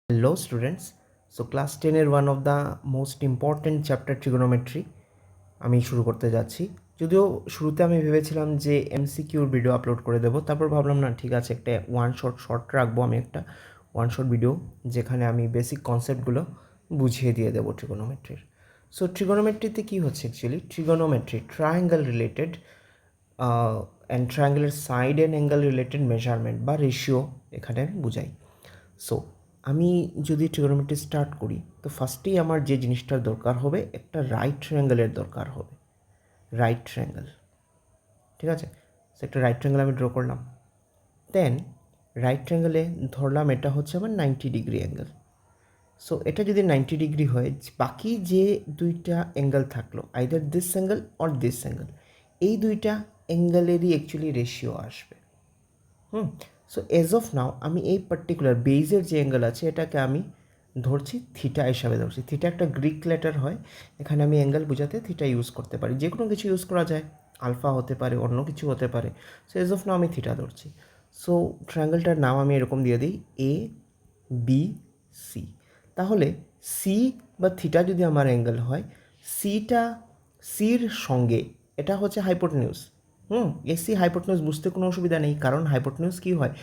Hello students. So class 10 এর one of the most important chapter trigonometry আমি শুরু করতে যাচ্ছি। যদিও শুরুতে আমি ভেবেছিলাম যে এমসিকিউর ভিডিও আপলোড করে দেবো, তারপর ভাবলাম না, ঠিক আছে, একটা শর্ট রাখবো, আমি একটা ওয়ান শট ভিডিও যেখানে আমি বেসিক কনসেপ্টগুলো বুঝিয়ে দিয়ে দেবো ট্রিগোনোমেট্রির। সো ট্রিগোনোমেট্রিতে কী হচ্ছে actually, trigonometry triangle related and ট্রায়াঙ্গেলের side and angle related measurement বা রেশিও এখানে আমি বুঝাই। সো আমি যদি ট্রিগোনোমেট্রি স্টার্ট করি, তো ফার্স্টেই আমার যে জিনিসটার দরকার হবে, একটা রাইট ট্রায়াঙ্গেলের দরকার হবে। রাইট ট্রায়াঙ্গেল, ঠিক আছে। সো একটা রাইট ট্রায়াঙ্গেল আমি ড্র করলাম। দেন রাইট ট্রায়াঙ্গেলে ধরলাম এটা হচ্ছে আমার 90 ডিগ্রি অ্যাঙ্গেল। সো এটা যদি 90 ডিগ্রি হয়, বাকি যে দুইটা অ্যাঙ্গেল থাকলো, either this angle or this angle, এই দুইটা অ্যাঙ্গেলেরই অ্যাকচুয়ালি রেশিও আসবে। সো এজ অফ নাও আমি এই পার্টিকুলার বেইজের যে অ্যাঙ্গেল আছে এটাকে আমি ধরছি থিটা হিসাবে ধরছি। থিটা একটা গ্রিক লেটার হয়, এখানে আমি অ্যাঙ্গেল বোঝাতে থিটা ইউজ করতে পারি, যে কোনো কিছু ইউজ করা যায়, আলফা হতে পারে, অন্য কিছু হতে পারে। সো এজ অফ নাও আমি থিটা ধরছি। সো ট্রায়াঙ্গেলটার নাম আমি এরকম দিয়ে দিই এ বি সি। তাহলে সি বা থিটা যদি আমার অ্যাঙ্গেল হয়, সির সঙ্গে এটা হচ্ছে হাইপোটেনিউস। এসি হাইপোটেনিউস বুঝতে কোনো অসুবিধা নেই, কারণ হাইপোটেনিউস কী হয়,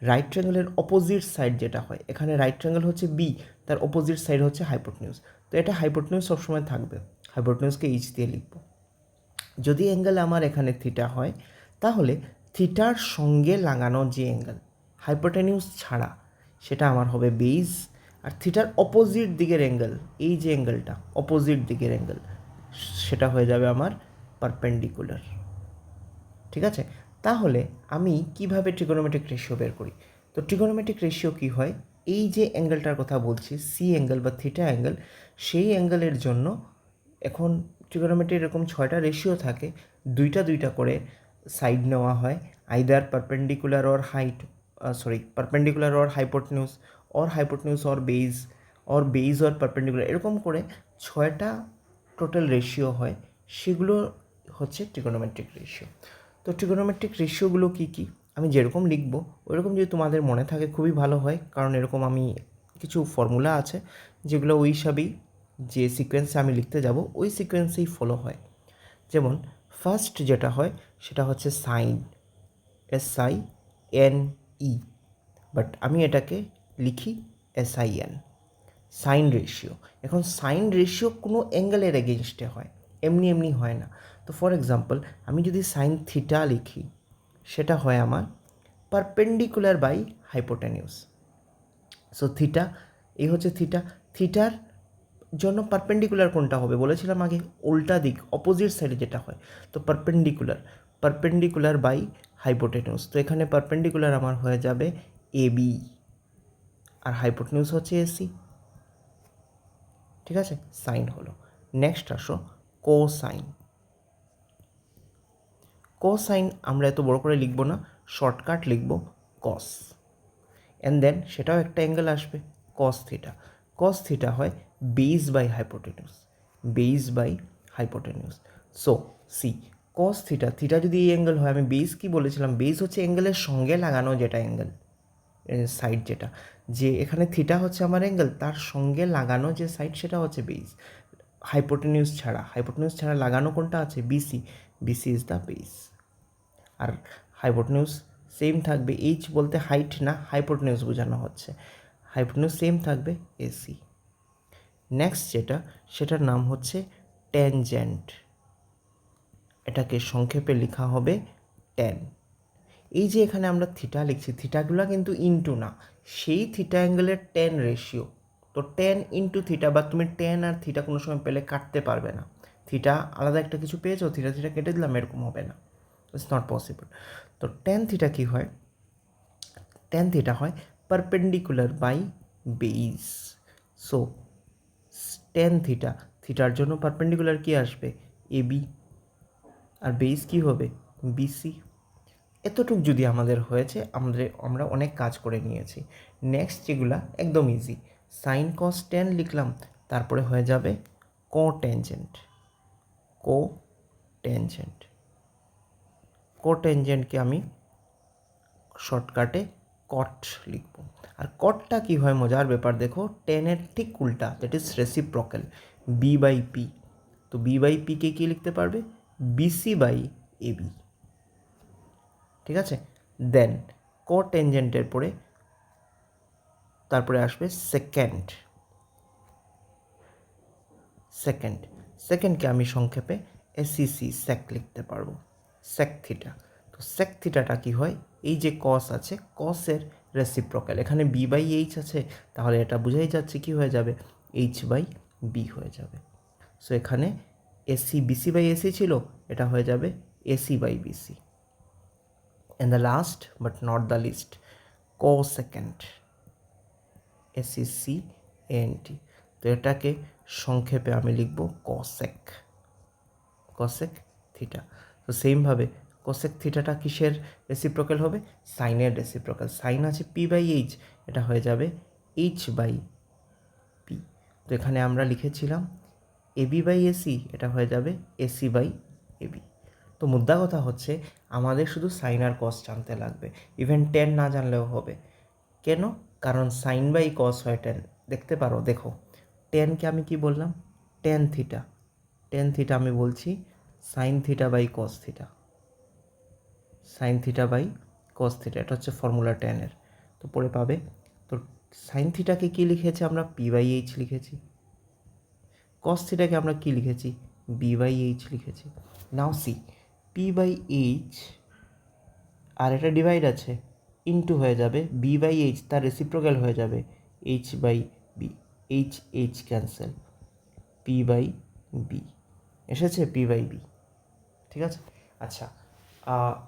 রাইট ট্রায়াঙ্গেলের অপোজিট সাইড যেটা হয়, এখানে রাইট ট্রায়াঙ্গেল হচ্ছে বি, তার অপোজিট সাইড হচ্ছে হাইপোটেনিউস। তো এটা হাইপোটেনিউস সবসময় থাকবে, হাইপোটেনিউসকে এইচ দিয়ে লিখব। যদি অ্যাঙ্গেল আমার এখানে থিটা হয়, তাহলে থিটার সঙ্গে লাগানো যে অ্যাঙ্গেল হাইপোটেনিউস ছাড়া, সেটা আমার হবে বেইজ। আর থিটার অপোজিট দিকের অ্যাঙ্গেল, এই যে অ্যাঙ্গেলটা অপোজিট দিকের অ্যাঙ্গেল, সেটা হয়ে যাবে আমার পারপেন্ডিকুলার। ঠিক আছে। তাহলে আমি কিভাবে ট্রিগোনোমেট্রিক রেশিও বের করি? তো ট্রিগোনোমেট্রিক রেশিও কী হয়, এই যে অ্যাঙ্গেলটার কথা বলছি, সি অ্যাঙ্গেল বা থিটা অ্যাঙ্গেল, সেই অ্যাঙ্গেলের জন্য এখন ট্রিগোনোমেট্রির এরকম 6টা রেশিও থাকে, দুইটা করে সাইড নেওয়া হয়, either perpendicular or perpendicular or hypotenuse or base or perpendicular, এরকম করে 6টা টোটাল রেশিও হয়, সেগুলো হচ্ছে ট্রিগোনোমেট্রিক রেশিও। তো ট্রিগোনোমেট্রিক রেশিওগুলো কী কী আমি যেরকম লিখব ওইরকম যদি তোমাদের মনে থাকে খুবই ভালো হয়, কারণ এরকম আমি কিছু ফর্মুলা আছে যেগুলো ওই হিসাবেই, যে সিকোয়েন্সে আমি লিখতে যাব ওই সিকোয়েন্সেই ফলো হয়। যেমন ফার্স্ট যেটা হয় সেটা হচ্ছে সাইন, SINE, বাট আমি এটাকে লিখি SIN, সাইন রেশিও। এখন সাইন রেশিও কোনো অ্যাঙ্গেলের এগেনস্টে হয়, এমনি হয় না। তো ফর এক্সাম্পল আমি যদি সাইন থিটা লিখি, সেটা হয় আমার perpendicular by hypotenuse. So theta, এই হচ্ছে থিটা। থিটার জন্য পারপেন্ডিকুলার কোনটা হবে বলেছিলাম আগে, উল্টা দিক, অপোজিট সাইডে যেটা হয়। তো পারপেন্ডিকুলার বাই হাইপোটেনিউস। তো এখানে পারপেন্ডিকুলার আমার হয়ে যাবে AB, আর হাইপোটেনিউস হচ্ছে AC। ঠিক আছে, সাইন হলো। নেক্সট আসো কোসাইন। কোসাইন আমরা এত বড় করে লিখব না, শর্টকাট লিখব কস, অ্যান্ড দেন সেটাও একটা অ্যাঙ্গেল আসবে কস থিটা। কস থিটা হয় base by hypotenuse. So see cos theta, theta যদি এই অ্যাঙ্গেল হয়, আমি বেইজ কি বলেছিলাম, বেইজ হচ্ছে অ্যাঙ্গেলের সঙ্গে লাগানো যেটা অ্যাঙ্গেল, সাইড যেটা, যে এখানে থিটা হচ্ছে আমার অ্যাঙ্গেল, তার সঙ্গে লাগানো যে সাইড সেটা হচ্ছে বেইজ। হাইপোটেনিউস ছাড়া লাগানো কোনটা আছে, বিসি ইজ দ্য বেইজ। আর হাইপোটেনিউস সেম থাকবে, এইচ বলতে হাইট না, হাইপোটেনিউস বোঝানো হচ্ছে, হাইপোটেনিউস সেম থাকবে AC। নেক্সট যেটা, সেটার নাম হচ্ছে ট্যানজেন্ট, এটাকে সংক্ষেপে লেখা হবে ট্যান। এই যে এখানে আমরা থিটা লিখছি, থিটাগুলো কিন্তু ইনটু না, সেই থিটা অ্যাঙ্গেলের ট্যান রেশিও। তো ট্যান ইনটু থিটা, বা তুমি ট্যান আর থিটা কোনো সময় পেলে কাটতে পারবে না, থিটা আলাদা একটা কিছু পেয়েছো, থিটা কেটে দিলাম, এরকম হবে না, ইটস নট পসিবল। তো ট্যান থিটা কী হয়, ট্যান থিটা হয় perpendicular by base. So tan theta, থিটার জন্য পারপেন্ডিকুলার কি আসবে, AB, আর বেইজ কি হবে, BC। এতটুক যদি আমাদের হয়েছে, আমরা অনেক কাজ করে নিয়েছি। নেক্সট যেগুলা একদম ইজি, সাইন কস ট্যান লিখলাম, তারপরে হয়ে যাবে কোট্যানজেন্ট। কোট্যানজেন্টকে আমি শর্টকাটে কট লিখব। আর কটটা কী হয় মজার ব্যাপার দেখো, টেনের ঠিক উল্টা, that is reciprocal, b by p. তো বি বাই পিকে কী লিখতে পারবে, বিসি বাই এবি। ঠিক আছে, দেন কোটেনজেন্টের পরে তারপরে আসবে সেকেন্ড। সেকেন্ডকে আমি সংক্ষেপে এসিসি, সেক লিখতে পারবো, সেক থিটা। তো সেক থিটাটা কী হয়, এই যে কস আছে, কসের রেসিপ্রোকাল, এখানে বি বাই এইচ আছে, তাহলে এটা বোঝাই যাচ্ছে কি হয়ে যাবে, এইচ বাই বি হয়ে যাবে। সো এখানে এসি, বিসি বাই এসি ছিল, এটা হয়ে যাবে AC by BC. And the last but not the least, cosecant, এসিসি এনটি। তো এটাকে সংক্ষেপে আমি লিখব কসেক, কসেক থিটা। তো সেমভাবে কসেক থিটাটা কিসের রেসিপ্রোকাল হবে, সাইনের রেসিপ্রোকাল। সাইন আছে পি বাই এইচ, এটা হয়ে যাবে এইচ বাই পি। তো এখানে আমরা লিখেছিলাম এবি বাই এসি, এটা হয়ে যাবে এসি বাই এবি। তো মুদ্রা কথা হচ্ছে আমাদের শুধু সাইন আর কস জানতে লাগবে, ইভেন টেন না জানলেও হবে। কেন, কারণ সাইন বাই কস হয় টেন, দেখতে পারো, দেখো টেনকে আমি কি বললাম, টেন থিটা, টেন থিটা আমি বলছি sine theta by cos theta, sine theta by cos theta, এটা হচ্ছে ফর্মুলা টেনের। তো পরে পাবে, তো সাইন থিটাকে কী লিখেছি আমরা, পি বাই এইচ লিখেছি, কস থিটাকে আমরা কী লিখেছি, বি বাই এইচ লিখেছি। Now see, P by H আর এটা ডিভাইড আছে, ইনটু হয়ে যাবে বি বাই এইচ, তার রেসিপ্রোকাল হয়ে যাবে H by B, H H cancel, P by B এসেছে, পি বাই বি। ঠিক আছে, আচ্ছা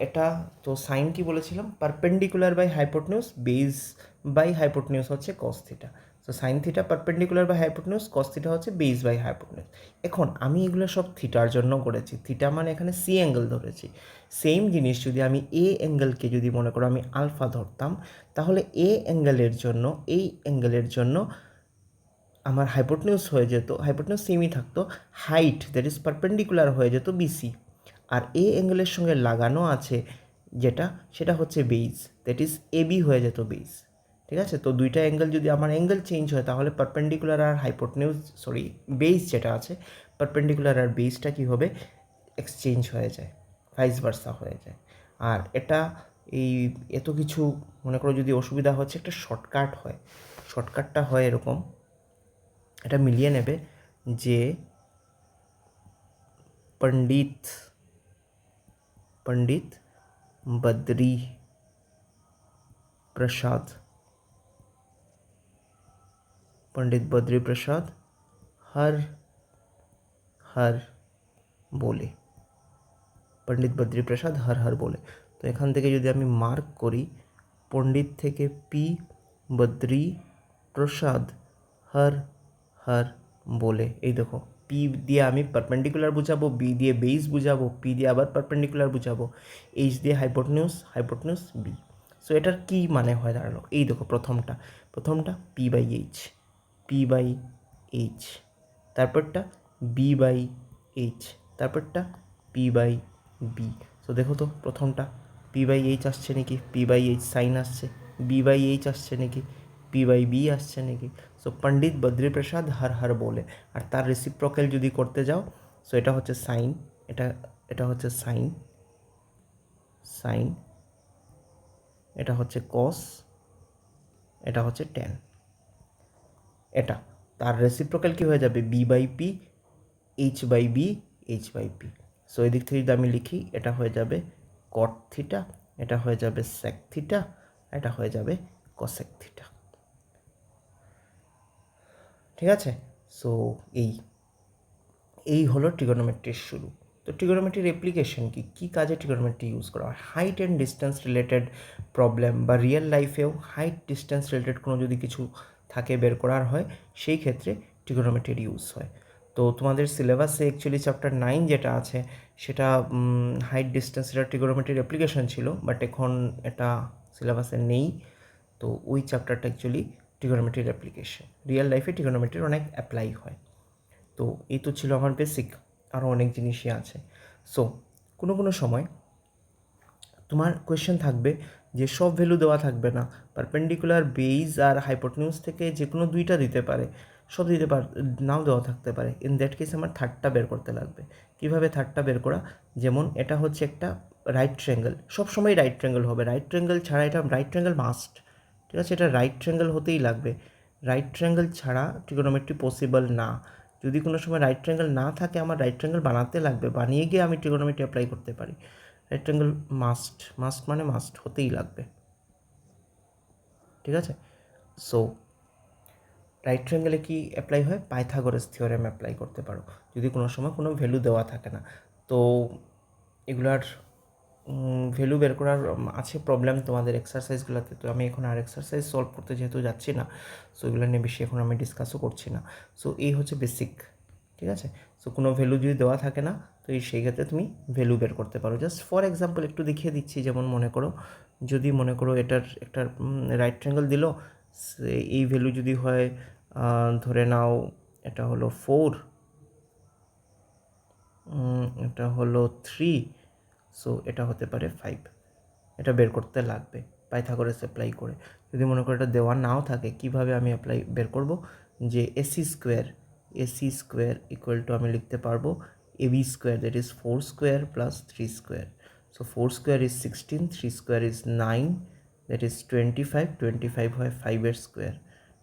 এটা তো সাইন কি বলেছিলাম, perpendicular by hypotenuse, base by hypotenuse হচ্ছে cos theta. So sine theta perpendicular by hypotenuse, cos theta হচ্ছে বেস বাই হাইপোটেনিউস। এখন আমি এগুলো সব থিটার জন্য করেছি, থিটা মানে এখানে সি অ্যাঙ্গেল ধরেছি। সেম জিনিস যদি আমি এ অ্যাঙ্গেলকে যদি মনে করো আমি আলফা ধরতাম, তাহলে এ অ্যাঙ্গেলের জন্য, এই অ্যাঙ্গেলের জন্য আমার হাইপোটেনিউস হয়ে যেত, হাইপোটেনিউস সেমই থাকতো, হাইট দ্যাট ইজ পারপেন্ডিকুলার হয়ে যেত বিসি, আর এ অ্যাঙ্গেলের সঙ্গে লাগানো আছে যেটা, সেটা হচ্ছে বেস, দ্যাট ইজ এবি হয়ে যেত বেস। ঠিক আছে, তো দুইটা অ্যাঙ্গেল যদি আমার অ্যাঙ্গেল চেঞ্জ হয়, তাহলে পারপেন্ডিকুলার আর হাইপোটেনিউস, সরি বেস যেটা আছে, পারপেন্ডিকুলার আর বেসটা কী হবে, এক্সচেঞ্জ হয়ে যায়, ভাইস ভার্সা হয়ে যায়। আর এটা এই এত কিছু মনে করো যদি অসুবিধা হচ্ছে, একটা শর্টকাট হয়, শর্টকাটটা হয় এরকম, এটা মিলিয়ে নেবে যে पंडित बद्री प्रसाद, पंडित बद्री प्रसाद हर हर बोले, पंडित बद्री प्रसाद हर हर बोले। तो एखान থেকে যদি আমি মার্ক করি, পণ্ডিত থেকে পি, বদ্রী প্রসাদ হর হর বলে, এই দেখো পি দিয়ে আমি পারপেন্ডিকুলার বুঝাবো, বি দিয়ে বেস বুঝাবো, পি দিয়ে আবার পারপেন্ডিকুলার বুঝাবো, এইচ দিয়ে হাইপোটেনিউস, হাইপোটেনিউস বি। সো এটার কী মানে হয় দাঁড়ালো, এই দেখো প্রথমটা P by H, P by H, তারপরটা বি বাই এইচ, তারপরটা পি বাই বি। সো দেখো তো প্রথমটা পি বাই এইচ আসছে নাকি, পি বাই এইচ সাইন আসছে, বি বাই এইচ আসছে নাকি, পি বাই বি আসছে নাকি। সো পণ্ডিত বদ্রী প্রসাদ হর হর বলে, আর তার রেসিপ্রোকাল যদি করতে যাও, সো এটা হচ্ছে সাইন, এটা হচ্ছে সাইন, সাইন, এটা হচ্ছে কস, এটা হচ্ছে টেন, এটা তার রেসিপ্রোকাল কি হয়ে যাবে, B by p, h by B, h by p. So এদিক থেকে যদি আমি লিখি, এটা হয়ে যাবে কট থিটা, এটা হয়ে যাবে সেক থিটা, এটা হয়ে যাবে কসেক থিটা। ঠিক আছে, সো এই হলো ট্রিগোনোমেট্রির শুরু। তো ট্রিগোনোমেট্রির অ্যাপ্লিকেশন কি, কী কাজে ট্রিগোনোমেট্রি ইউজ করা হয়, height and distance related problem বা রিয়েল লাইফেও হাইট ডিস্টেন্স রিলেটেড কোনো যদি কিছু থাকে বের করার হয়, সেই ক্ষেত্রে ট্রিগোনোমেট্রির ইউজ হয়। তো তোমাদের সিলেবাসে অ্যাকচুয়ালি চ্যাপ্টার 9 যেটা আছে, সেটা হাইট ডিস্টেন্স এটা ট্রিগোনোমেট্রির অ্যাপ্লিকেশন ছিল, বাট এখন এটা সিলেবাসে নেই। তো ওই চ্যাপ্টারটা অ্যাকচুয়ালি ট্রিগোনোমেট্রির অ্যাপ্লিকেশন, রিয়েল লাইফে ট্রিগোনোমেট্রির অনেক অ্যাপ্লাই হয়। তো এই তো ছিল আমার বেসিক, আরও অনেক জিনিসই আছে। সো কোনো সময় তোমার কোয়েশ্চেন থাকবে যে সব ভ্যালু দেওয়া থাকবে না, পারপেন্ডিকুলার, বেজ আর হাইপোটেনিউজ থেকে যে কোনো দুইটা দিতে পারে, সব দিতে নাও দেওয়া থাকতে পারে। ইন দ্যাট কেস আমার থার্ডটা বের করতে লাগবে। কীভাবে থার্ডটা বের করা? যেমন এটা হচ্ছে একটা রাইট ট্রায়াঙ্গেল, সবসময় রাইট ট্রায়াঙ্গেল হবে, রাইট ট্রায়াঙ্গেল ছাড়া এটা রাইট ট্রায়াঙ্গেল মাস্ট, ঠিক আছে, এটা রাইট ট্রায়াঙ্গেল হতেই লাগবে। রাইট ট্রায়াঙ্গেল ছাড়া ট্রিগোনোমেট্রি পসিবল না। যদি কোনো সময় রাইট ট্রায়াঙ্গেল না থাকে, আমার রাইট ট্রায়াঙ্গেল বানাতে লাগবে, বানিয়ে গিয়ে আমি ট্রিগোনোমেট্রি অ্যাপ্লাই করতে পারি। রাইট ট্রায়াঙ্গেল মাস্ট, মাস্ট মানে মাস্ট হতেই লাগবে, ঠিক আছে। সো রাইট ট্রায়াঙ্গেলে কি অ্যাপ্লাই হয়? পাইথাগোরাস থিওরেম অ্যাপ্লাই করতে পারো যদি কোনো সময় কোনো ভ্যালু দেওয়া থাকে না। তো এগুলার ভ্যালু বের করার আছে প্রবলেম তোমাদের এক্সারসাইজগুলোতে, তো আমি এখন আর এক্সারসাইজ সলভ করতে যেহেতু যাচ্ছি না, সো এগুলো নিয়ে বেশি এখন আমি ডিসকাসও করছি না। সো এই হচ্ছে বেসিক, ঠিক আছে। সো কোনো ভ্যালু যদি দেওয়া থাকে না, তো সেই ক্ষেত্রে তুমি ভ্যালু বের করতে পারো। জাস্ট ফর এক্সাম্পল একটু দেখিয়ে দিচ্ছি। যেমন মনে করো এটার একটা রাইট ট্রায়াঙ্গেল দিল, এই ভ্যালু যদি হয়, ধরে নাও এটা হলো 4, এটা হলো 3, সো এটা হতে পারে 5। এটা বের করতে লাগবে পাইথাগোরাস অ্যাপ্লাই করে। যদি মনে করো এটা দেওয়া নাও থাকে, কিভাবে আমি বের করব? যে এসি স্কোয়ার ইকুয়াল টু আমি লিখতে পারবো AB square, that is 4 square plus 3 square. So 4 square is 16, 3 square is 9, that is 25, 25 হয় 5-এর স্কোয়ার।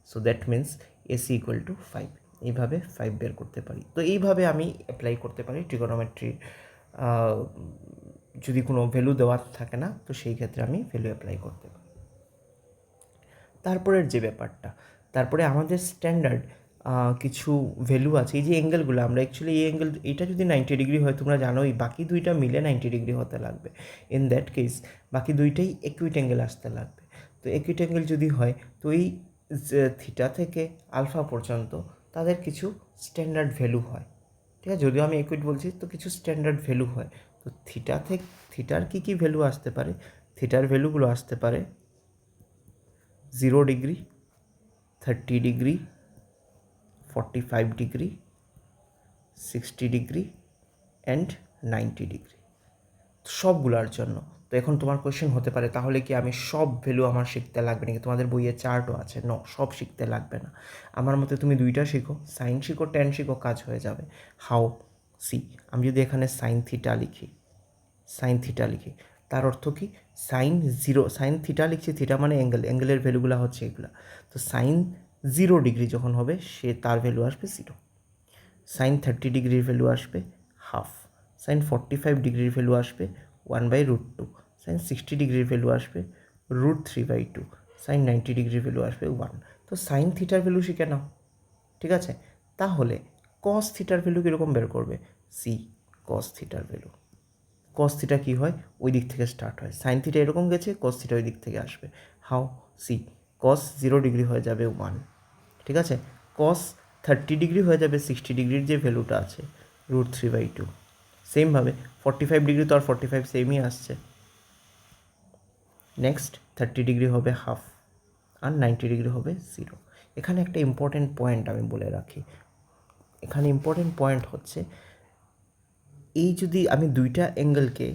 So that means AC equal to 5। এইভাবে 5 বের করতে পারি। তো এইভাবে আমি অ্যাপ্লাই করতে পারি ট্রিগোনোমেট্রির। যদি কোনো ভ্যালু দেওয়া থাকে না, তো সেই ক্ষেত্রে আমি ভ্যালু অ্যাপ্লাই করতে পারি। তারপরের যে ব্যাপারটা, তারপরে আমাদের স্ট্যান্ডার্ড কিছু ভ্যালু আছে। এই যে অ্যাঙ্গেলগুলো, আমরা অ্যাকচুয়ালি এই অ্যাঙ্গেল, এটা যদি 90 ডিগ্রি হয়, তোমরা জানোই বাকি দুইটা মিলে 90 ডিগ্রি হতে লাগবে। ইন দ্যাট কেস বাকি দুইটাই একুইট অ্যাঙ্গেল আসতে লাগবে। তো একুইট অ্যাঙ্গেল যদি হয়, তো এই থিটা থেকে আলফা পর্যন্ত তাদের কিছু স্ট্যান্ডার্ড ভ্যালু হয়, ঠিক আছে। যদিও আমি একুইট বলছি, তো কিছু স্ট্যান্ডার্ড ভ্যালু হয়। তো থিটার কী ভ্যালু আসতে পারে? থিটার ভ্যালুগুলো আসতে পারে 0 degree, 30 degree, 45 degree, 60 degree and 90 degree, সবগুলোর জন্য। তো এখন তোমার কোয়েশ্চেন হতে পারে, তাহলে কি আমি সব ভ্যালু আমার শিখতে লাগবে নাকি? তোমাদের বইয়ে চার্টও আছে। সব শিখতে লাগবে না। আমার মতে তুমি দুইটা শিখো, সাইন শিখো, ট্যান শিখো, কাজ হয়ে যাবে। হাউ? সি, আমি যদি এখানে সাইন থিটা লিখি, তার অর্থ কি? সাইন থিটা লিখছি, থিটা মানে অ্যাঙ্গেলের ভ্যালুগুলো হচ্ছে এগুলা। তো সাইন 0 ডিগ্রি যখন হবে, তার ভ্যালু আসবে 0। সাইন 30 ডিগ্রির ভ্যালু আসবে হাফ। সাইন 45 ডিগ্রির ভ্যালু আসবে 1/√2। সাইন 60 ডিগ্রির ভ্যালু আসবে √3/2। সাইন 90 ডিগ্রির ভ্যালু আসবে 1। তো সাইন থিটার ভ্যালু শিখে নাও, ঠিক আছে। তাহলে কস থিটার ভ্যালু কীরকম বের করবে? সি, কস থিটার ভ্যালু। কস থিটা কী হয়? ওই দিক থেকে স্টার্ট হয়। সাইন থিটা এরকম গেছে, কস থিটা ওই দিক থেকে আসবে। হাউ? সি, কস 0 ডিগ্রি হয়ে যাবে 1, ঠিক আছে। কস 30 ডিগ্রি হয়ে যাবে 60 ডিগ্রির যে ভ্যালুটা আছে, √3/2। সেমভাবে 45 ডিগ্রি তো আর 45 সেমই আসছে। নেক্সট 30 ডিগ্রি হবে হাফ, আর 90 ডিগ্রি হবে 0। এখানে একটা ইম্পর্টেন্ট পয়েন্ট আমি বলে রাখি। এখানে ইম্পর্টেন্ট পয়েন্ট হচ্ছে, এই যদি আমি দুইটা অ্যাঙ্গেলকে,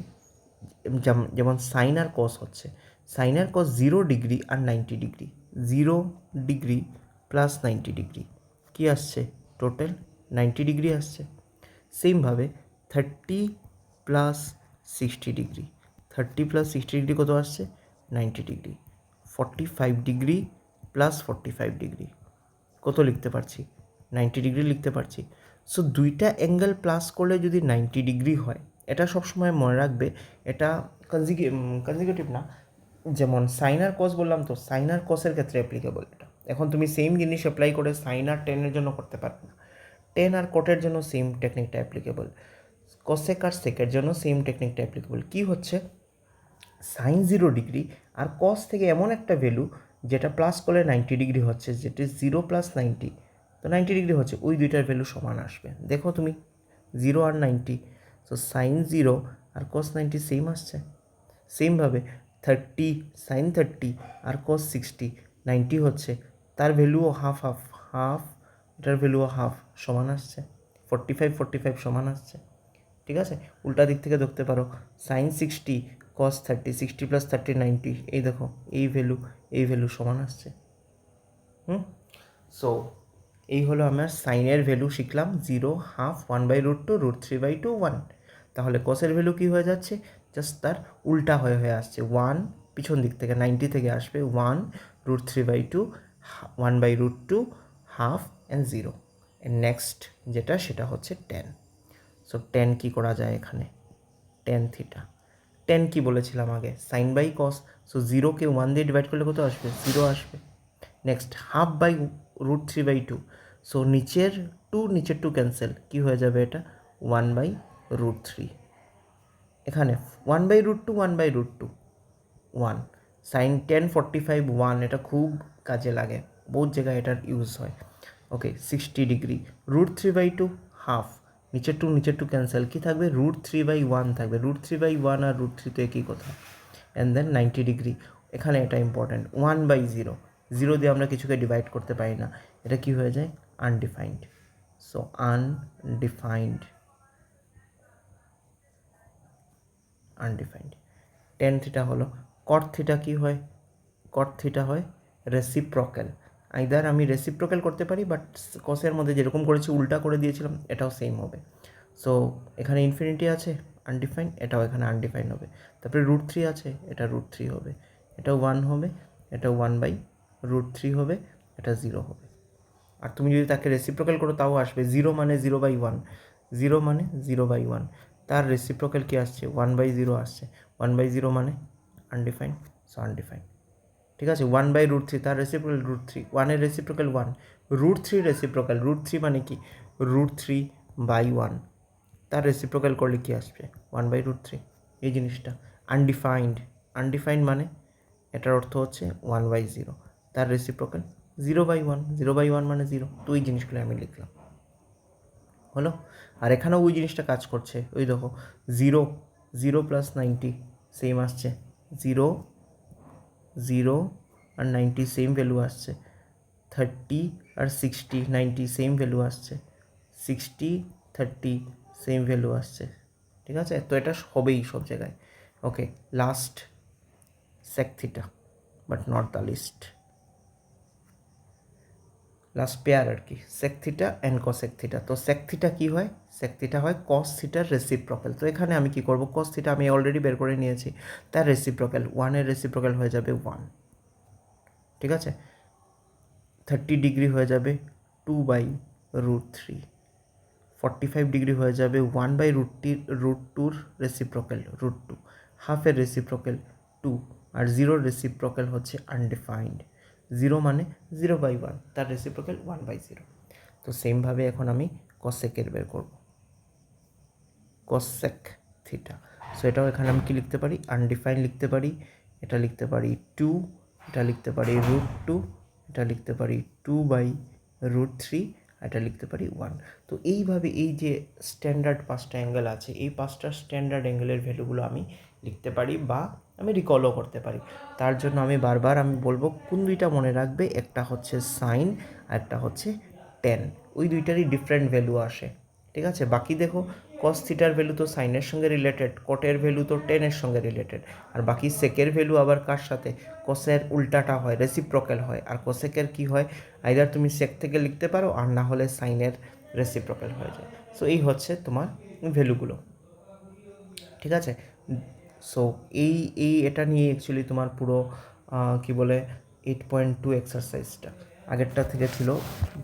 যেমন সাইন আর কস হচ্ছে, সাইন আর কস 0 ডিগ্রি আর 90 ডিগ্রি, 0 ডিগ্রি প্লাস 90 ডিগ্রি কী আসছে? টোটাল 90 ডিগ্রি আসছে। সেমভাবে 30 প্লাস 60 ডিগ্রি, 30 প্লাস 60 ডিগ্রি কত আসছে? 90 ডিগ্রি। 45 ডিগ্রি প্লাস 45 ডিগ্রি কত লিখতে পারছি? 90 ডিগ্রি লিখতে পারছি। সো দুইটা অ্যাঙ্গেল প্লাস করলে যদি 90 ডিগ্রি হয়, এটা সবসময় মনে রাখবে, এটা কনজিকিউটিভ না। যেমন সাইন আর কস বললাম, তো সাইন আর কসের ক্ষেত্রে অ্যাপ্লিকেবল এটা। এখন তুমি সেম জিনিস অ্যাপ্লাই করে সাইন আর টেনের জন্য করতে পারবে না। টেন আর কটের জন্য সেম টেকনিকটা অ্যাপ্লিকেবল, কসেক আর সেকের জন্য সেম টেকনিকটা অ্যাপ্লিকেবল। কী হচ্ছে? সাইন 0 ডিগ্রি আর কস থেকে এমন একটা ভ্যালু যেটা প্লাস করলে 90 ডিগ্রি হচ্ছে, যেটা 0 প্লাস 90, তো 90 ডিগ্রি হচ্ছে, ওই দুইটার ভ্যালু সমান আসবে। দেখো তুমি 0 আর 90, সো সাইন 0 আর কস 90 সেম আসছে। সেমভাবে 30, সাইন 30 আর কস 60, 90 হচ্ছে, তার ভ্যালুও হাফ, এটার ভ্যালুও হাফ, সমান আসছে। 45 সমান আসছে, ঠিক আছে। উল্টা দিক থেকে দেখতে পারো, সাইন 60 cos 30 60 প্লাস 30 90, এই দেখো এই ভ্যালু সমান আসছে। সো এই হলো আমার সাইনের ভ্যালু শিখলাম, 0, হাফ, 1/√2, √3/2, 1। তাহলে কসের ভ্যালু কী হয়ে যাচ্ছে, জাস্ট তার উল্টা হয়ে আসছে, 1 পিছন দিক থেকে 90 থেকে আসবে 1, √3/2, 1/√2, হাফ অ্যান্ড 0। নেক্সট যেটা সেটা হচ্ছে 10। সো 10 কী করা যায় এখানে, tan থিটা। 10 কি বলেছিলাম আগে, সাইন বাই কস। সো 0কে 1 দিয়ে ডিভাইড করলে কত আসবে, 0 আসবে। নেক্সট হাফ বাই √3/2, সো নিচের টু ক্যান্সেল, কী হয়ে যাবে এটা, 1/√3। এখানে 1/√2, 1/√2, 1। সাইন 10 45, 1, এটা খুব কাজে লাগে, বহুত জায়গায় এটার ইউজ হয়। ওকে, 60 ডিগ্রি, √3/2, হাফ, নিচের টু ক্যান্সেল, কী থাকবে, √3/1 থাকবে, √3/1 আর √3 তো একই কথা। অ্যান্ড দেন 90 ডিগ্রি, এখানে এটা ইম্পর্ট্যান্ট, 1/0, 0 দিয়ে আমরা কিছুকে ডিভাইড করতে পারি না, এটা কি হয়ে যায়, undefined. So undefined tan theta হলো। কট থিটা কী হয়, কট থিটা হয় রেসিপ্রোক্যাল। আইদার আমি রেসিপ্রোক্যাল করতে পারি, বাট কসের মধ্যে যেরকম করেছি উল্টা করে দিয়েছিলাম, এটাও সেম হবে। সো এখানে ইনফিনিটি আছে, আনডিফাইন্ড, এটাও এখানে আনডিফাইন্ড হবে। তারপরে √3 আছে, এটা √3 হবে, এটাও 1 হবে, এটাও 1/√3 হবে, এটা 0 হবে। আর তুমি যদি তাকে রেসিপ্রোক্যাল করো তাও আসবে, 0 মানে 0/1, 0 মানে 0/1, তার রেসিপ্রোক্যাল কী আসছে, 1/0 আসছে, 1/0 মানে আনডিফাইন্ড, সো আনডিফাইন্ড। ঠিক আছে, 1/√3, তার রেসিপ্রোক্যাল √3, 1-এর রেসিপ্রোক্যাল 1, √3 রেসিপ্রোক্যাল, √3 মানে কি, √3/1, তার রেসিপ্রোক্যাল করলে কী আসবে, 1/√3। এই জিনিসটা আনডিফাইন্ড মানে এটার অর্থ হচ্ছে 1/0, তার রেসিপ্রোক্যাল 0/1, 0/1 মানে 0। তো ওই জিনিসগুলো আমি লিখলাম, হলো। আর এখানেও ওই জিনিসটা কাজ করছে, ওই দেখো 0 প্লাস 90 সেম আসছে, 0 আর 90 সেম ভ্যালু আসছে, 30 আর 60 90 সেম ভ্যালু আসছে, 60 30 সেম ভ্যালু আসছে। ঠিক আছে, তো এটা হবেই সব জায়গায়। Okay, last sec theta, but not the least, last pair আর কি, sec theta and cosec theta। তো sec theta কী হয়, sec theta হয় cos থিটার রেসিপ্রোক্যাল। তো এখানে আমি কি করব, cos theta আমি অলরেডি বের করে নিয়েছি, তার রেসিপ্রোক্যাল 1-এর রেসিপ্রোক্যাল হয়ে যাবে 1। ঠিক আছে, 30 ডিগ্রি হয়ে যাবে 2/√3, 45 ডিগ্রি হয়ে যাবে 1/√2-র রেসিপ্রোক্যাল √2, হাফের রেসিপ্রোক্যাল 2, আর 0-র রেসিপ্রোক্যাল হচ্ছে আনডিফাইন্ড, 0 মানে 0/1, তার রেসিপ্রোক্যাল 1/0। তো সেমভাবে এখন আমি কসেকের বের করব, কসেক থিটা। সো এটাও এখানে আমি কি লিখতে পারি, আনডিফাইন্ড লিখতে পারি, এটা লিখতে পারি 2, এটা লিখতে পারি √2, এটা লিখতে পারি 2/√3, এটা লিখতে পারি 1। তো এইভাবে এই যে স্ট্যান্ডার্ড 5টা অ্যাঙ্গেল আছে, এই 5টা স্ট্যান্ডার্ড অ্যাঙ্গেলের ভ্যালুগুলো আমি লিখতে পারি বা আমি রিকলও করতে পারি। তার জন্য আমি বারবার বলবো কোন দুইটা মনে রাখবে, একটা হচ্ছে সাইন আর একটা হচ্ছে টেন, ওই দুইটারই ডিফারেন্ট ভ্যালু আসে। ঠিক আছে, বাকি দেখো কস থিটার ভ্যালু তো সাইনের সঙ্গে রিলেটেড, কটের ভ্যালু তো টেনের সঙ্গে রিলেটেড, আর বাকি সেকের ভ্যালু আবার কার সাথে, কসের উল্টাটা হয়, রেসিপ্রোক্যাল হয়। আর কোসেকের কি হয়, আইদার তুমি সেক থেকে লিখতে পারো আর না হলে সাইনের রেসিপ্রোক্যাল হয়ে যায়। সো এই হচ্ছে তোমার ভ্যালুগুলো। ঠিক আছে, সো এটা নিয়ে অ্যাকচুয়ালি তোমার পুরো কি বলে 8.2 এক্সারসাইজটা আগেরটা থেকে ছিল,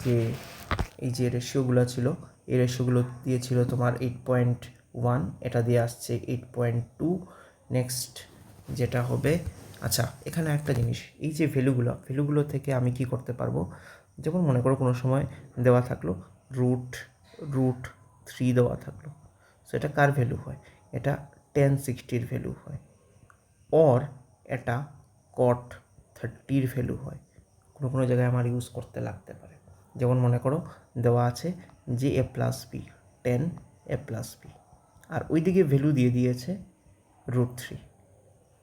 যে এই যে রেশিওগুলো ছিল, এই রেশিওগুলো দিয়েছিল তোমার 8.1, এটা দিয়ে আসছে 8.2। নেক্সট যেটা হবে, আচ্ছা এখানে একটা জিনিস, এই যে ভ্যালুগুলো থেকে আমি কি করতে পারবো, যেমন মনে করো কোনো সময় দেওয়া থাকলো √3 দেওয়া থাকলো, সো এটা কার ভ্যালু হয়, এটা tan 60-র ভ্যালু হয়, অর এটা cot 30-র ভ্যালু হয়। কোনো জায়গায় আমার ইউজ করতে লাগতে পারে, যেমন মনে করো দেওয়া আছে যে a+b, tan a+b, আর ওইদিকে ভ্যালু দিয়ে দিয়েছে √3।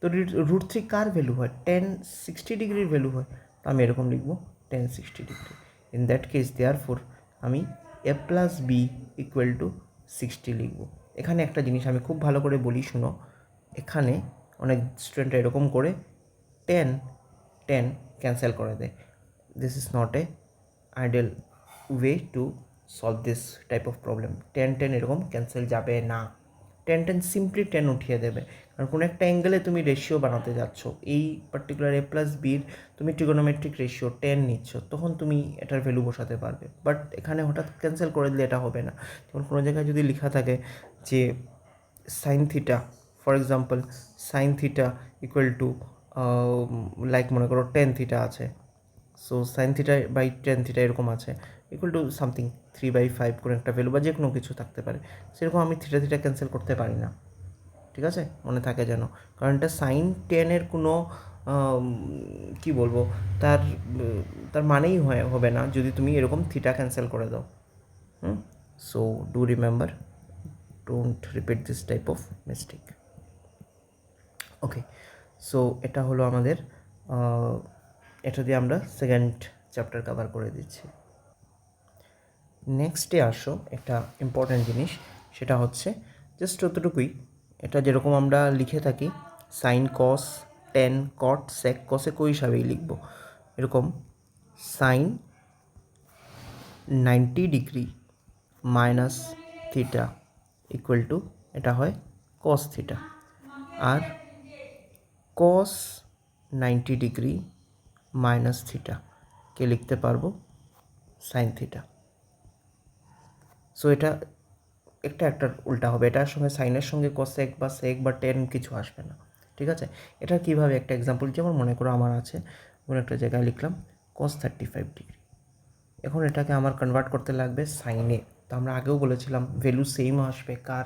তো √3 কার ভ্যালু হয়, tan 60 ডিগ্রির ভ্যালু হয়। তো আমি এরকম লিখবো tan 60 degree. In that case therefore আমি a+b = 60 লিখব। এখানে একটা জিনিস আমি খুব ভালো করে বলি, শুনো, এখানে অনেক স্টুডেন্ট এরকম করে 10 10 ক্যান্সেল করে দেয়। This is not a ideal way to solve this type of problem. 10 10 এরকম ক্যান্সেল যাবে না। 10 10 সিম্পলি 10 উঠিয়ে দেবে, কারণ কোনো একটা অ্যাঙ্গেলে তুমি রেশিও বানাতে যাচ্ছ, এই পার্টিকুলার এ প্লাস বির তুমি ট্রিগোনোমেট্রিক রেশিও 10 নিচ্ছ, তখন তুমি এটার ভ্যালু বসাতে পারবে। বাট এখানে হঠাৎ ক্যান্সেল করে দিলে এটা হবে না। যেমন কোনো জায়গায় যদি লেখা থাকে যে sine theta, for example sine theta equal to like মনে করো 10 থিটা আছে, so sine theta by 10 theta এরকম আছে, ইকুয়াল টু সামথিং 3/5 কোনো একটা ভ্যালু বা যে কোনো কিছু থাকতে পারে, সেরকম আমি থিটা থিটা ক্যান্সেল করতে পারি না। ঠিক আছে, মনে থাকে যেন, কারণ এটা সাইন 10-এর কোনো কী বলবো, তার তার মানেই হবে না যদি তুমি এরকম থিটা ক্যান্সেল করে দাও। So do remember, don't repeat this type of mistake. Okay, so এটা হলো আমাদের, এটা দিয়ে আমরা সেকেন্ড চ্যাপ্টার কভার করে দিচ্ছি। নেক্সটে আসো একটা ইম্পর্ট্যান্ট জিনিস, সেটা হচ্ছে জাস্ট যতটুকুই, এটা যেরকম আমরা লিখে থাকি sine cos tan cot sec cosec ওই হিসাবেই লিখব। এরকম sine 90 degree minus theta equal to এটা হয় কস থিটা, আর কস 90 ডিগ্রি মাইনাস থিটা কে লিখতে পারবো সাইন থিটা। সো এটা একটা উল্টা হবে, এটার সঙ্গে সাইনের সঙ্গে কসেক বা সেক বা টেন কিছু আসবে না। ঠিক আছে, এটা কীভাবে একটা এক্সাম্পল, যেমন মনে করো আমার আছে কোনো একটা জায়গায় লিখলাম কস 35 ডিগ্রি, এখন এটাকে আমার কনভার্ট করতে লাগবে সাইনে। তো আমরা আগেও বলেছিলাম ভ্যালু সেম আসবে কার,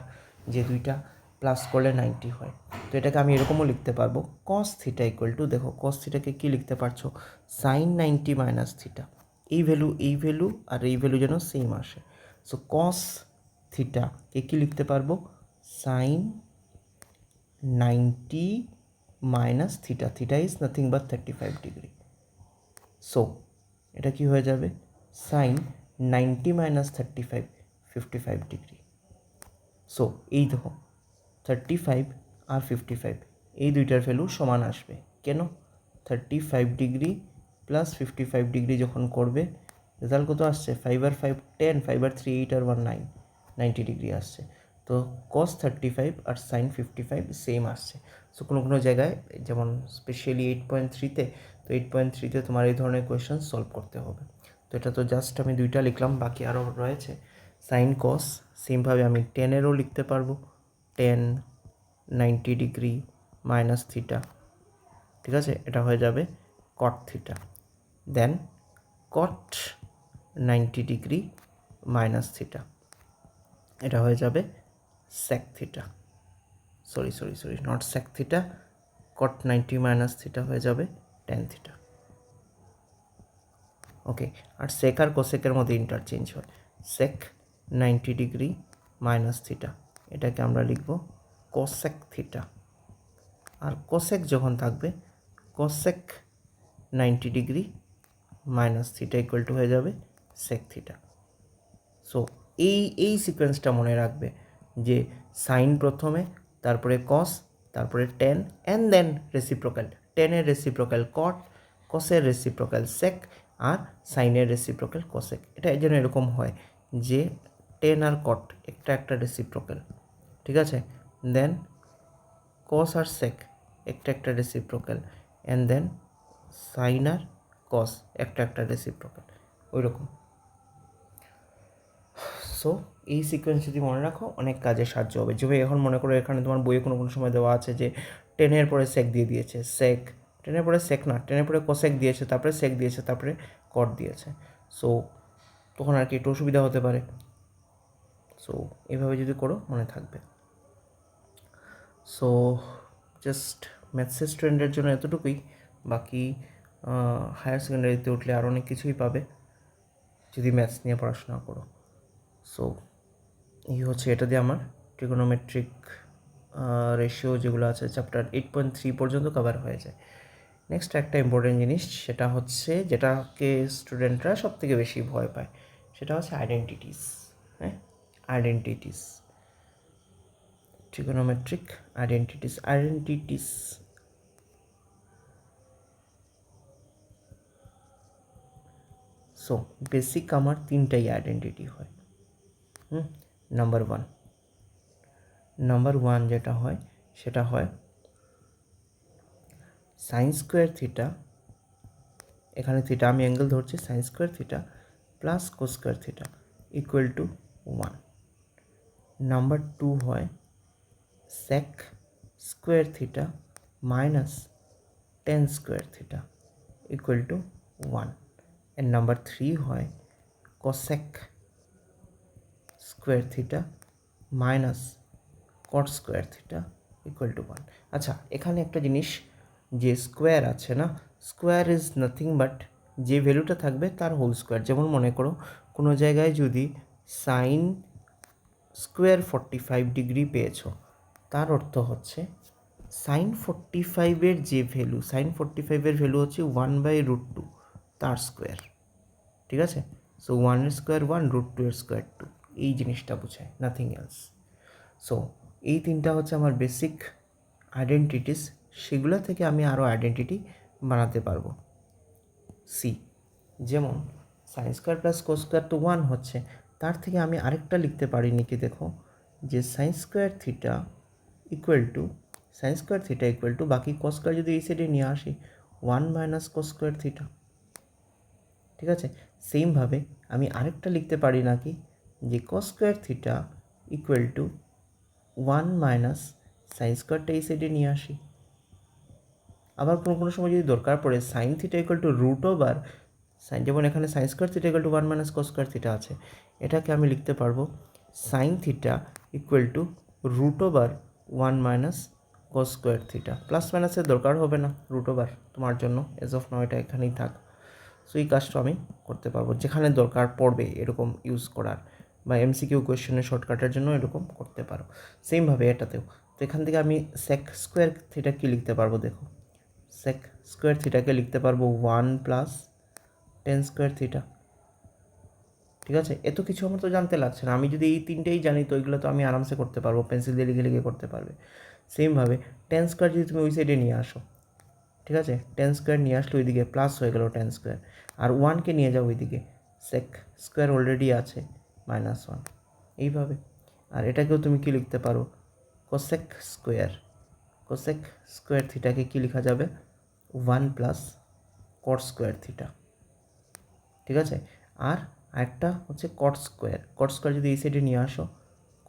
যে দুইটা প্লাস করলে 90 হয়। তো এটাকে আমি এরকমও লিখতে পারবো কস থিটা ইকুয়াল টু, দেখো কস থিটাকে কী লিখতে পারছো, সাইন 90 মাইনাস থিটা, এই ভ্যালু আর এই ভ্যালু যেন সেম আসে। সো কস থিটাকে কী লিখতে পারবো, sine 90 minus theta, theta is nothing but 35 degree. So এটা কি হয়ে যাবে, সাইন 90 মাইনাস 35 55 ডিগ্রি। সো এই দেখো 35 আর 55 এই দুইটার ভ্যালু সমান আসবে, কেন, 35 ডিগ্রি প্লাস 55 ডিগ্রি যখন করবে রেজাল্ট কত আসছে, 5 আর 5 10, 5 আর 3 8 আর 1 9, 90 ডিগ্রি আসছে। তো কস 35 আর সাইন 55 সেম আসছে। সো কোনো জায়গায় যেমন স্পেশালি 8.3-তে, তো 8.3-তে তোমার এই ধরনের কোয়েশ্চেন সলভ করতে হবে। তো এটা তো জাস্ট আমি দুইটা লিখলাম, বাকি আরও রয়েছে সাইন কস, সেমভাবে আমি 10-এরও লিখতে পারবো, 10 90 ডিগ্রি মাইনাস থিটা, ঠিক আছে, এটা হয়ে যাবে cot theta. Then cot 90 degree minus theta, এটা হয়ে যাবে sec theta, sorry not sec theta, cot 90 minus theta হয়ে যাবে টেন থিটা। ওকে, আর সেক আর কোসেকের মধ্যে ইন্টারচেঞ্জ হয়, সেক 90 ডিগ্রি মাইনাস থিটা, এটাকে আমরা লিখব কোসেক থিটা, আর কোসেক যখন থাকবে cosec 90 degree minus theta equal two হয়ে যাবে সেক থিটা। সো এই সিকোয়েন্সটা মনে রাখবে যে সাইন প্রথমে, তারপরে কস, তারপরে টেন, অ্যান্ড দেন রেসিপ্রোকাল, টেনের রেসিপ্রোকাল কট, কসের রেসিপ্রোকাল সেক, আর সাইনের রেসিপ্রোকাল কোসেক। এটা যেন এরকম হয় যে টেন আর কট একটা রেসিপ্রোকাল, ঠিক আছে, দেন কস আর সেক একটা রেসিপ্রোকাল, অ্যান্ড দেন সাইন আর কস একটা রেসিপ্রোকাল, ওই রকম। সো এই সিকোয়েন্স যদি মনে রাখো অনেক কাজে সাহায্য হবে। যেভাবে এখন মনে করো এখানে তোমার বইয়ে কোনো সময় দেওয়া আছে যে টেনের পরে সেক দিয়ে দিয়েছে, সেক, টেনের পরে সেক না, টেনের পরে কোসেক দিয়েছে, তারপরে সেক দিয়েছে, তারপরে কট দিয়েছে। সো তখন আর কি একটু অসুবিধা হতে পারে। সো এইভাবে যদি করো মনে থাকবে। সো জাস্ট ম্যাথসের স্টুডেন্টের জন্য এতটুকুই, বাকি হায়ার সেকেন্ডারিতে উঠলে আরও অনেক কিছুই পাবে যদি ম্যাথস নিয়ে পড়াশোনা করো। সো এই হচ্ছে, এটা দিয়ে আমার ট্রিগোনোমেট্রিক রেশিও যেগুলো আছে চ্যাপ্টার 8.3 পর্যন্ত কভার হয়ে যায়। নেক্সট একটা ইম্পর্টেন্ট জিনিস, সেটা হচ্ছে যেটাকে স্টুডেন্টরা সব থেকে বেশি ভয় পায়, সেটা হচ্ছে আইডেন্টিটিস। হ্যাঁ, identities, trigonometric identities. So basic আমার তিনটাই আইডেন্টিটি হয়। নাম্বার ওয়ান যেটা হয় সেটা হয় সাইন স্কোয়ার থিটা, এখানে থিটা আমি অ্যাঙ্গেল ধরছি, sine square theta plus cos square theta equal to 1। Number two হয় sec square theta minus tan square theta equal to 1। And number three হয় cosec square theta minus cot square theta equal to 1। আচ্ছা, এখানে একটা জিনিস, যে square আছে না, square is nothing but যে ভ্যালুটা থাকবে তার হোল স্কোয়ার। যেমন মনে করো কোনো জায়গায় যদি সাইন স্কোয়ার 45 ডিগ্রি পেয়েছো, তার অর্থ হচ্ছে সাইন 45-এর যে ভ্যালু, সাইন 45-এর ভ্যালু হচ্ছে 1/√2 তার স্কোয়ার। ঠিক আছে? সো 1-এর স্কোয়ার 1, √2-এর স্কোয়ার 2, এই জিনিসটা বোঝায়, নাথিং এলস। সো এই তিনটা হচ্ছে আমার বেসিক আইডেন্টিটিস, সেগুলো থেকে আমি আরও আইডেন্টিটি বানাতে পারবো। সি, যেমন sine square plus cos square তো 1 হচ্ছে, তার থেকে আমি আরেকটা লিখতে পারি নাকি, দেখো, যে sign square theta equal two বাকি কস স্কোয়ার যদি এই সাইডে নিয়ে আসি 1 মাইনাস কোস স্কোয়ার থিটা। ঠিক আছে? সেমভাবে আমি আরেকটা লিখতে পারি নাকি, যে cos square theta equal to 1 minus sine স্কোয়ারটা এই সাইডে নিয়ে আসি। আবার কোনো সময় যদি দরকার পড়ে sign theta equal two √over sign, যেমন এখানে sign square theta equal to 1 minus cos square theta আছে, এটাকে আমি লিখতে পারবো sign theta equal two √over 1 minus cos square theta. Plus মাইনাসের দরকার হবে না, √ওভার তোমার জন্য এজ অফ নাও এটা এখানেই থাক। সো এই কাজটা আমি করতে পারবো যেখানে দরকার পড়বে এরকম ইউজ করার, বা এমসিকিউ কোয়েশ্চেনের শর্টকাটের জন্য এরকম করতে পারো। সেমভাবে এটাতেও, তো এখান থেকে আমি সেক স্কোয়ার থিটা কি লিখতে পারবো, দেখো, সেক স্কোয়ার থিটাকে লিখতে পারবো 1 প্লাস টেন স্কোয়ার থিটা। ঠিক আছে? এত কিছু আমার তো জানতে লাগছে না, আমি যদি এই তিনটেই জানি তো এগুলো তো আমি আরামসে করতে পারবো, পেন্সিল দিয়ে লিখে লিখে করতে পারবে। সেমভাবে টেন স্কোয়ার যদি তুমি ওই সাইডে নিয়ে আসো, ঠিক আছে, টেন স্কোয়ার নিয়ে আসলে ওইদিকে প্লাস হয়ে গেল টেন স্কোয়ার, আর 1কে নিয়ে যাও ওইদিকে, সেক স্কোয়ার অলরেডি আছে -1, এইভাবে। আর এটাকেও তুমি কি লিখতে পারো, কোসেক স্কোয়ার থিটাকে কি লেখা যাবে, 1 প্লাস কট স্কোয়ার থিটা। ঠিক আছে? আর আরেকটা হচ্ছে কট স্কোয়ার যদি এই সাইডে নিয়ে আসো,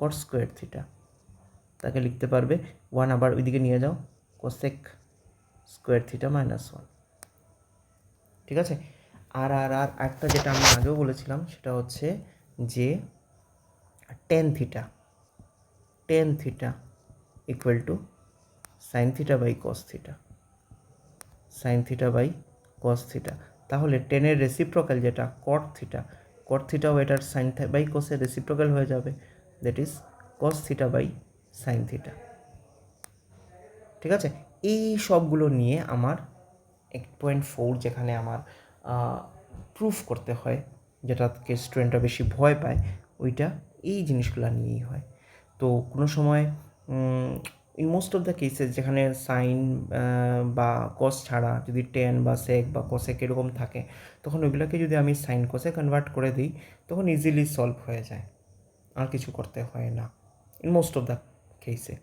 কট স্কোয়ার থিটা, তাকে লিখতে পারবে 1, আবার ওইদিকে নিয়ে যাও, কোসেক স্কোয়ার থিটা -1। ঠিক আছে? আর একটা যেটা আমি আগেও বলেছিলাম সেটা হচ্ছে যে tan theta equal to sine theta by cos theta. তাহলে টেনের রেসিপ্রোকাল যেটা কট থিটাও এটার সাইন বাই কসের রেসিপ্রোকাল হয়ে যাবে, that is cos theta by sine theta. ঠিক আছে? এই সবগুলো নিয়ে আমার 8.4, যেখানে আমার প্রুফ করতে হয়, যেটাকে স্টুডেন্টরা বেশি ভয় পায়, ওইটা এই জিনিসগুলো নিয়েই হয়। তো কোনো সময় in most of the cases যেখানে সাইন বা কস ছাড়া যদি টেন বা সেক বা কসেক এরকম থাকে, তখন ওইগুলোকে যদি আমি সাইন কসে কনভার্ট করে দিই, তখন ইজিলি সলভ হয়ে যায়, আর কিছু করতে হয় না ইন মোস্ট অফ দ্য কেসে।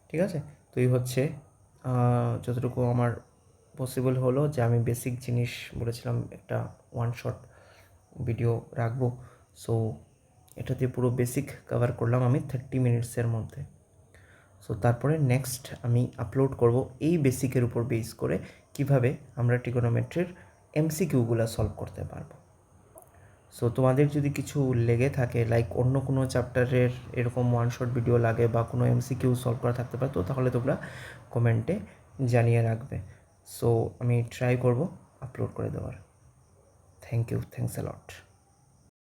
ঠিক আছে? তো এই হচ্ছে যতটুকু আমার পসিবল হলো, যে আমি বেসিক জিনিস বলেছিলাম একটা ওয়ান শট ভিডিও রাখবো। সো এটা দিয়ে পুরো বেসিক কভার করলাম আমি 30 মিনিটসের মধ্যে। সো তারপরে নেক্সট আমি আপলোড করব এই বেসিকের উপর বেস করে কিভাবে আমরা ট্রিগোনোমেট্রির এমসিকিউগুলো সলভ করতে পারবো। সো তোমাদের যদি কিছু লেগে থাকে, লাইক অন্য কোনো চ্যাপ্টারের এরকম ওয়ান শট ভিডিও লাগে বা কোনো এমসিকিউ সলভ করা থাকতে পারে, তো তাহলে তোমরা কমেন্টে জানিয়ে রাখবে। সো আমি ট্রাই করব আপলোড করে দেওয়ার। Thanks a lot.